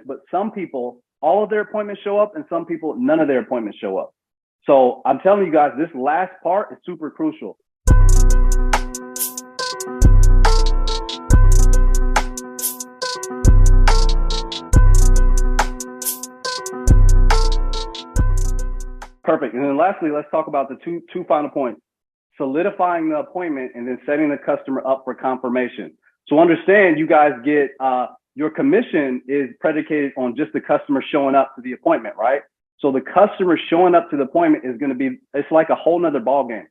But some people, all of their appointments show up, and some people, none of their appointments show up. So I'm telling you guys, this last part is super crucial. Perfect. And then lastly, let's talk about the two final points: solidifying the appointment and then setting the customer up for confirmation. So understand, you guys get your commission is predicated on just the customer showing up to the appointment, right? So the customer showing up to the appointment is going to be, it's like a whole nother ball game.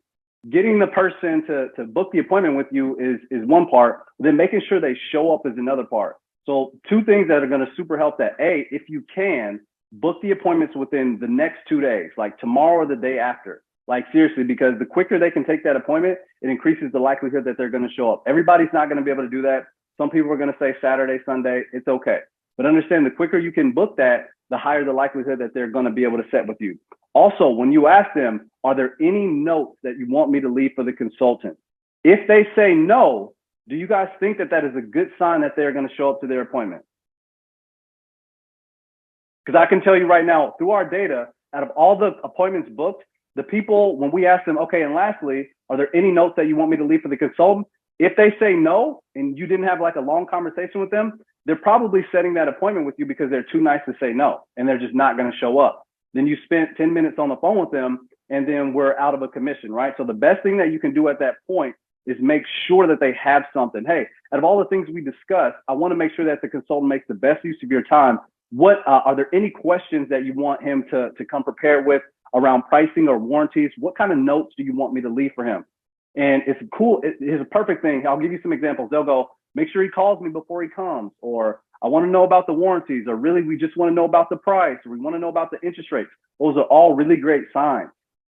Getting the person to book the appointment with you is one part, then making sure they show up is another part. So two things that are going to super help that. A, if you can, book the appointments within the next 2 days, like tomorrow or the day after. Like seriously, because the quicker they can take that appointment, it increases the likelihood that they're going to show up. Everybody's not going to be able to do that. Some people are going to say Saturday, Sunday, it's okay. But understand, the quicker you can book that, the higher the likelihood that they're going to be able to set with you. Also, when you ask them, are there any notes that you want me to leave for the consultant? If they say no, do you guys think that that is a good sign that they're going to show up to their appointment? Because I can tell you right now, through our data, out of all the appointments booked, the people, when we ask them, okay, and lastly, are there any notes that you want me to leave for the consultant? If they say no, and you didn't have like a long conversation with them, they're probably setting that appointment with you because they're too nice to say no, and they're just not going to show up. Then you spent 10 minutes on the phone with them, and then we're out of a commission, right? So the best thing that you can do at that point is make sure that they have something. Hey, out of all the things we discussed, I want to make sure that the consultant makes the best use of your time. What are there any questions that you want him to come prepared with around pricing or warranties? What kind of notes do you want me to leave for him? And it's cool. It's a perfect thing. I'll give you some examples. They'll go, make sure he calls me before he comes, or I want to know about the warranties, or really we just want to know about the price, or we want to know about the interest rates. Those are all really great signs.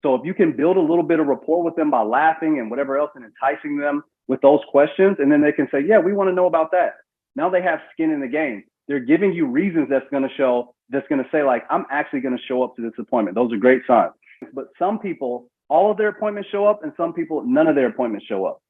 So if you can build a little bit of rapport with them by laughing and whatever else and enticing them with those questions, and then they can say, yeah, we want to know about that. Now they have skin in the game. They're giving you reasons that's going to say like, I'm actually going to show up to this appointment. Those are great signs. But some people, all of their appointments show up, and some people, none of their appointments show up.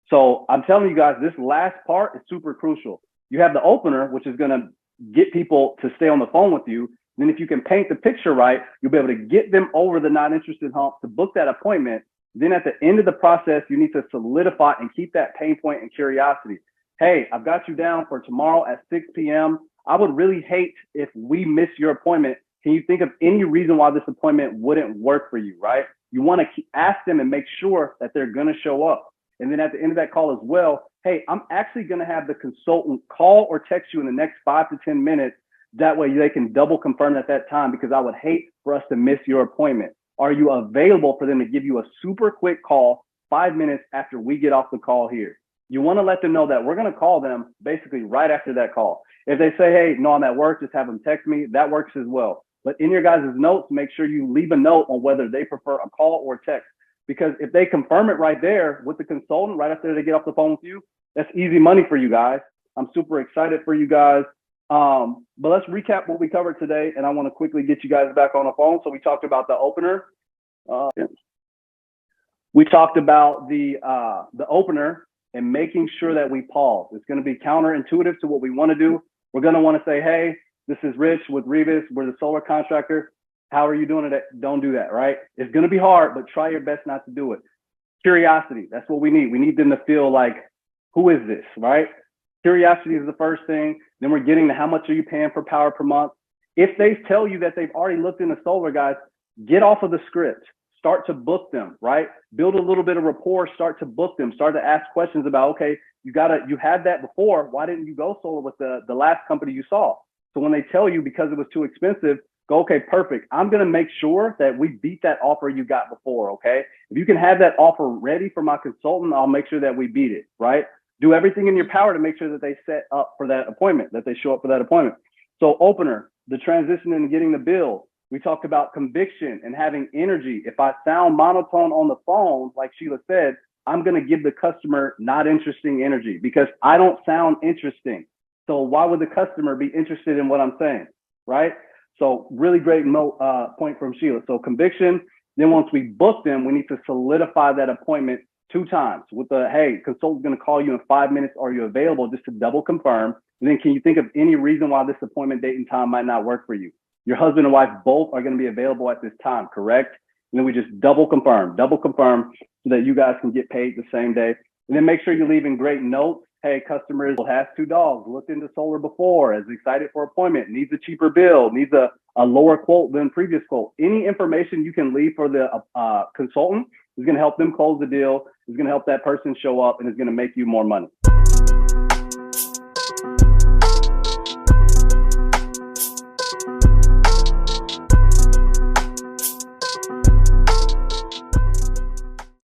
So I'm telling you guys, this last part is super crucial. You have the opener, which is going to get people to stay on the phone with you. Then if you can paint the picture right, you'll be able to get them over the not interested hump to book that appointment. Then at the end of the process, you need to solidify and keep that pain point and curiosity. Hey, I've got you down for tomorrow at 6 p.m. I would really hate if we miss your appointment. Can you think of any reason why this appointment wouldn't work for you, right? You want to ask them and make sure that they're going to show up. And then at the end of that call as well, hey, I'm actually going to have the consultant call or text you in the next 5 to 10 minutes. That way they can double confirm at that time, because I would hate for us to miss your appointment. Are you available for them to give you a super quick call 5 minutes after we get off the call here? You want to let them know that we're going to call them basically right after that call. If they say, hey, no, I'm at work, just have them text me, that works as well. But in your guys' notes, make sure you leave a note on whether they prefer a call or text. Because if they confirm it right there with the consultant, right after they get off the phone with you, that's easy money for you guys. I'm super excited for you guys. But let's recap what we covered today. And I want to quickly get you guys back on the phone. So we talked about the opener. We talked about the opener and making sure that we pause. It's going to be counterintuitive to what we want to do. We're going to want to say, hey, this is Rich with Revis. We're the solar contractor. How are you doing today? Don't do that, right? It's going to be hard, but try your best not to do it. Curiosity, that's what we need. We need them to feel like, who is this, right? Curiosity is the first thing. Then we're getting to how much are you paying for power per month? If they tell you that they've already looked into solar, guys, get off of the script. Start to book them, right? Build a little bit of rapport, start to book them, start to ask questions about, okay, you had that before. Why didn't you go solar with the last company you saw? So when they tell you because it was too expensive, go, okay, perfect. I'm going to make sure that we beat that offer you got before, okay? If you can have that offer ready for my consultant, I'll make sure that we beat it, right? Do everything in your power to make sure that they set up for that appointment, that they show up for that appointment. So opener, the transition and getting the bill. We talked about conviction and having energy. If I sound monotone on the phone, like Sheila said, I'm going to give the customer not interesting energy because I don't sound interesting. So why would the customer be interested in what I'm saying, right? So really great point from Sheila. So conviction. Then once we book them, we need to solidify that appointment 2 times with the, hey, consultant's going to call you in 5 minutes. Are you available? Just to double confirm. And then can you think of any reason why this appointment date and time might not work for you? Your husband and wife both are going to be available at this time, correct? And then we just double confirm so that you guys can get paid the same day. And then make sure you're leaving great notes. Hey, customers has 2 dogs, looked into solar before, is excited for appointment, needs a cheaper bill, needs a lower quote than previous quote. Any information you can leave for the consultant is going to help them close the deal, is going to help that person show up, and is going to make you more money.